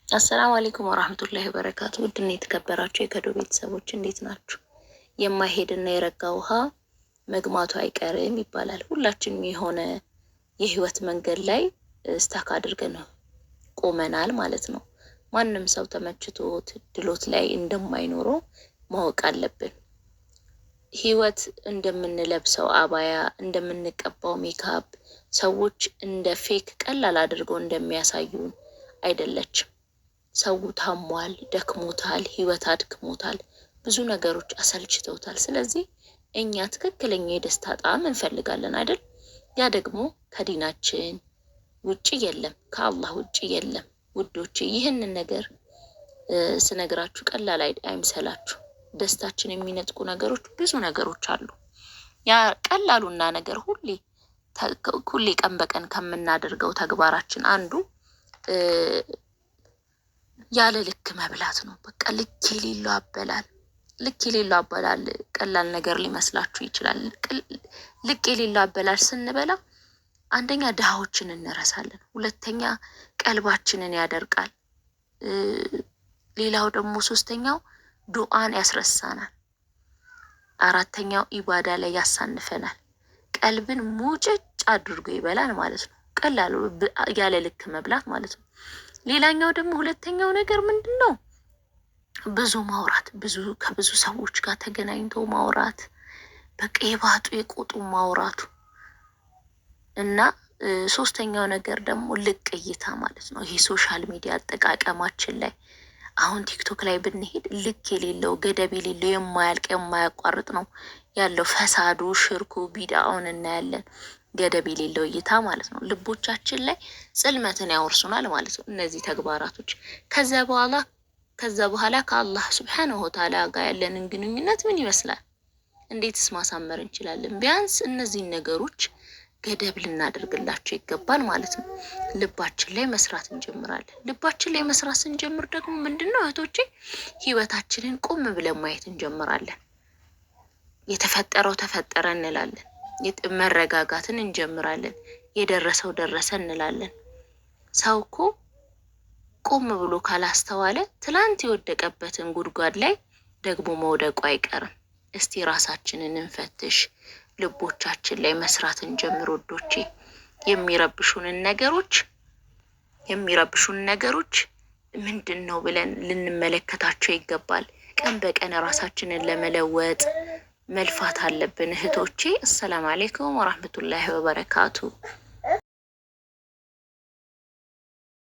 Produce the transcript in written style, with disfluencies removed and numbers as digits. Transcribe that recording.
አሰላሙ አለይኩም ወራህመቱላሂ ወበረካቱ። ውድና የተከበራችሁ የከዶ ቤተሰቦች እንዴት ናችሁ? የማይሄድና የረጋ ውሃ መግማቱ አይቀርም ይባላል። ሁላችንም የሆነ የህይወት መንገድ ላይ ስታክ አድርገን ቆመናል ማለት ነው። ማንም ሰው ተመችቶት ድሎት ላይ እንደማይኖረው ማወቅ አለብን። ህይወት እንደምንለብሰው አባያ፣ እንደምንቀባው ሜካፕ ሰዎች እንደ ፌክ ቀላል አድርገው እንደሚያሳዩን አይደለችም። ሰው ታሟል፣ ደክሞታል፣ ህይወት አድክሞታል፣ ብዙ ነገሮች አሰልችተውታል። ስለዚህ እኛ ትክክለኛ የደስታ ጣዕም እንፈልጋለን አይደል? ያ ደግሞ ከዲናችን ውጪ የለም፣ ከአላህ ውጪ የለም። ውዶች ይህንን ነገር ስነግራችሁ ቀላል አይምሰላችሁ። ደስታችን የሚነጥቁ ነገሮች ብዙ ነገሮች አሉ። ያ ቀላሉና ነገር ሁሌ ቀን በቀን ከምናደርገው ተግባራችን አንዱ ያለ ልክ መብላት ነው። በቃ ልክ የሌለው አበላል። ልክ የሌለው አበላል ቀላል ነገር ሊመስላችሁ ይችላል። ልክ የሌለው አበላል ስንበላ አንደኛ ድሃዎችን እንረሳለን፣ ሁለተኛ ቀልባችንን ያደርቃል፣ ሌላው ደግሞ ሶስተኛው ዱዓን ያስረሳናል፣ አራተኛው ኢባዳ ላይ ያሳንፈናል። ቀልብን ሙጭጭ አድርጎ ይበላል ማለት ነው። ቀላሉ ያለ ልክ መብላት ማለት ነው። ሌላኛው ደግሞ ሁለተኛው ነገር ምንድን ነው? ብዙ ማውራት፣ ከብዙ ሰዎች ጋር ተገናኝቶ ማውራት፣ በቃ የባጡ የቆጡ ማውራቱ እና ሶስተኛው ነገር ደግሞ ልቅ እይታ ማለት ነው። ይሄ ሶሻል ሚዲያ አጠቃቀማችን ላይ አሁን ቲክቶክ ላይ ብንሄድ ልክ የሌለው ገደብ የሌለው የማያልቅ የማያቋርጥ ነው ያለው። ፈሳዱ፣ ሽርኩ፣ ቢዳውን እናያለን። ገደብ የሌለው እይታ ማለት ነው። ልቦቻችን ላይ ጽልመትን ያወርሱናል ማለት ነው እነዚህ ተግባራቶች። ከዛ በኋላ ከአላህ ሱብሓነሁ ወተዓላ ጋር ያለንን ግንኙነት ምን ይመስላል? እንዴትስ ማሳመር እንችላለን? ቢያንስ እነዚህን ነገሮች ገደብ ልናደርግላቸው ይገባል ማለት ነው። ልባችን ላይ መስራት እንጀምራለን። ልባችን ላይ መስራት ስንጀምር ደግሞ ምንድን ነው እህቶቼ፣ ህይወታችንን ቆም ብለን ማየት እንጀምራለን። የተፈጠረው ተፈጠረ እንላለን። መረጋጋትን እንጀምራለን። የደረሰው ደረሰ እንላለን። ሰው እኮ ቆም ብሎ ካላስተዋለ ትላንት የወደቀበትን ጉድጓድ ላይ ደግሞ መውደቁ አይቀርም። እስቲ ራሳችንን እንፈትሽ። ልቦቻችን ላይ መስራት እንጀምር ወዶቼ። የሚረብሹን ነገሮች ምንድን ነው ብለን ልንመለከታቸው ይገባል። ቀን በቀን ራሳችንን ለመለወጥ መልፋት አለብን እህቶቼ። አሰላም አለይኩም ወራህመቱላሂ ወበረካቱ።